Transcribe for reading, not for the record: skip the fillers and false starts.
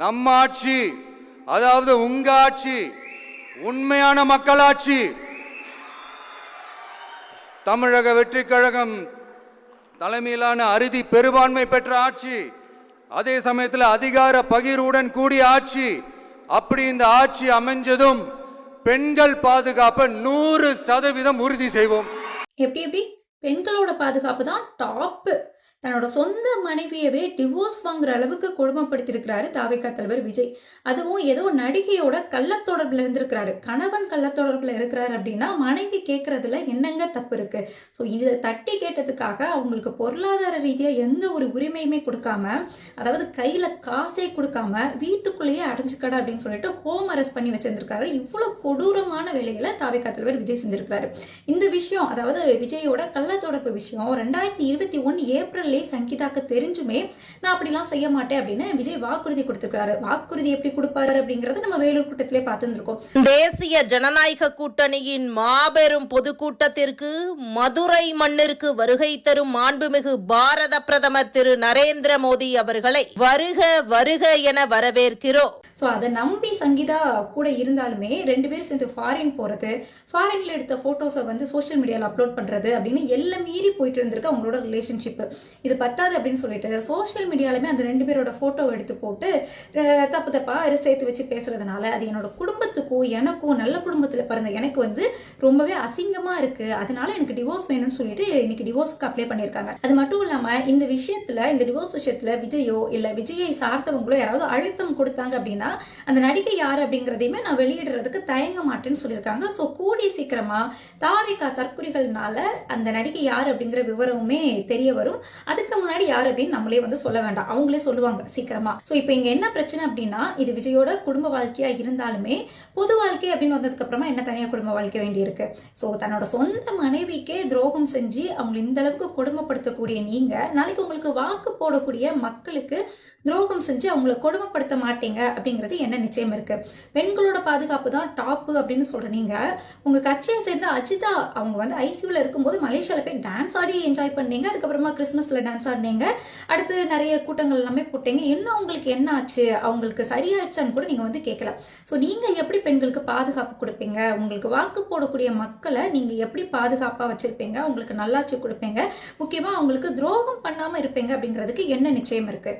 நம்ம ஆட்சி, அதாவது உங்க ஆட்சி, உண்மையான மக்களாட்சி. தமிழக வெற்றி கழகம் தலைமையிலான அறுதி பெரும்பான்மை பெற்ற ஆட்சி, அதே சமயத்தில் அதிகார பகிர்வுடன் கூடிய ஆட்சி. அப்படி இந்த ஆட்சி அமைஞ்சதும் பெண்கள் பாதுகாப்பை 100% உறுதி செய்வோம். எப்படி பெண்களோட பாதுகாப்பு தான் டாப். தன்னோட சொந்த மனைவியவே டிவோர்ஸ் வாங்குற அளவுக்கு கொடுமைப்படுத்திருக்கிறாரு தாவேகா தலைவர் விஜய். அதுவும் ஏதோ நடிகையோட கள்ளத்தொடர்புல இருந்திருக்கிறாரு. கணவன் கள்ளத்தொடர்புல இருக்கிறாரு அப்படின்னா மனைவி கேட்கறதுல என்னங்க தப்பு இருக்கு? ஸோ இதை தட்டி கேட்டதுக்காக அவங்களுக்கு பொருளாதார ரீதியா எந்த ஒரு உரிமையுமே கொடுக்காம, அதாவது கையில காசே கொடுக்காம வீட்டுக்குள்ளேயே அடைஞ்சுக்கடா அப்படின்னு சொல்லிட்டு ஹோம் அரெஸ்ட் பண்ணி வச்சிருந்திருக்காரு. இவ்வளவு கொடூரமான வேலைகளை தாவேகா தலைவர் விஜய் செஞ்சிருக்காரு. இந்த விஷயம், அதாவது விஜயோட கள்ளத்தொடர்பு விஷயம் 2021 ஏப்ரல் சங்கீதாக்கு தெரிஞ்சுமே நான் அப்படிலாம் செய்ய மாட்டேன் அப்படின்னு விஜய் வாக்குறுதி கொடுத்திருக்காரு. வாக்குறுதி எப்படி கொடுப்பாரு அப்படிங்கறத நம்ம வேலூர் கூட்டத்திலே பார்த்துருக்கோம். தேசிய ஜனநாயக கூட்டணியின் மாபெரும் பொதுக்கூட்டத்திற்கு மதுரை மண்ணிற்கு வருகை தரும் மாண்புமிகு பாரத பிரதமர் திரு நரேந்திர மோடி அவர்களை வருக வருக என வரவேற்கிறோம். ஸோ அதை நம்பி சங்கீதா கூட இருந்தாலுமே 2 பேரும் சேர்ந்து ஃபாரின் போறது, ஃபாரின்ல எடுத்த போட்டோஸை வந்து சோஷியல் மீடியாவில் அப்லோட் பண்றது அப்படின்னு எல்லாம் மீறி போயிட்டு இருந்திருக்கு அவங்களோட ரிலேஷன்ஷிப். இது பத்தாது அப்படின்னு சொல்லிட்டு சோஷியல் மீடியாலுமே அந்த 2 பேரோட போட்டோவை எடுத்து போட்டு தப்பு தப்பா சேர்த்து வச்சு பேசுறதுனால அது என்னோட குடும்பத்துக்கும் எனக்கும், நல்ல குடும்பத்துல பிறந்த எனக்கு வந்து ரொம்பவே அசிங்கமா இருக்கு. அதனால எனக்கு டிவோர்ஸ் வேணும்னு சொல்லிட்டு இன்னைக்கு டிவோர்ஸ்க்கு அப்ளை பண்ணியிருக்காங்க. அது மட்டும் இல்லாம இந்த விஷயத்துல, இந்த டிவோர்ஸ் விஷயத்துல விஜயோ இல்ல விஜயை சார்ந்தவங்களோ யாராவது அழுத்தம் கொடுத்தாங்க அப்படின்னா அந்த நடிகை யாரு அப்படிங்கறதையுமே நான் வெளியிடுறதுக்கு தயங்க மாட்டேன்னு சொல்லியிருக்காங்க. ஸோ கூடிய சீக்கிரமா தாவேகா தற்குறிகள்னால அந்த நடிகை யாரு அப்படிங்கிற விவரமுமே தெரிய வரும். அதுக்கு முன்னாடி யாரு அப்படின்னு நம்மளே வந்து சொல்ல வேண்டாம், அவங்களே சொல்லுவாங்க சீக்கிரமா. ஸோ இப்போ இங்க என்ன பிரச்சனை அப்படின்னா, இது விஜயோட குடும்ப வாழ்க்கையா இருந்தாலுமே பொது வாழ்க்கை அப்படின்னு வந்ததுக்கு அப்புறமா என்ன தனியா குடும்ப வாழ்க்கை வேண்டி இருக்கு. ஸோ தன்னோட சொந்த மனைவிக்கே துரோகம் செஞ்சு அவங்க இந்த அளவுக்கு கொடுமைப்படுத்தக்கூடிய நீங்க நாளைக்கு உங்களுக்கு வாக்கு போடக்கூடிய மக்களுக்கு துரோகம் செஞ்சு அவங்களை கொடுமைப்படுத்த மாட்டீங்க அப்படிங்கிறது என்ன நிச்சயம் இருக்கு? பெண்களோட பாதுகாப்பு தான் டாப் அப்படின்னு சொல்ற நீங்க உங்க கட்சியை சேர்ந்த அஜிதா அவங்க வந்து ஐசியூல இருக்கும்போது மலேசியால போய் டான்ஸ் ஆடி என்ஜாய் பண்ணீங்க. அதுக்கப்புறமா கிறிஸ்மஸ்ல டான்ஸ் ஆடினீங்க. அடுத்து நிறைய கூட்டங்கள் எல்லாமே போட்டீங்க. இன்னும் அவங்களுக்கு என்ன ஆச்சு, அவங்களுக்கு சரியாச்சான்னு கூட நீங்க வந்து கேட்கல. ஸோ நீங்க எப்படி பெண்களுக்கு பாதுகாப்பு கொடுப்பீங்க? உங்களுக்கு வாக்கு போடக்கூடிய மக்களை நீங்க எப்படி பாதுகாப்பா வச்சிருப்பீங்க? உங்களுக்கு நல்லாட்சி கொடுப்பீங்க? முக்கியமா அவங்களுக்கு துரோகம் பண்ணாம இருப்பீங்க அப்படிங்கிறதுக்கு என்ன நிச்சயம் இருக்கு?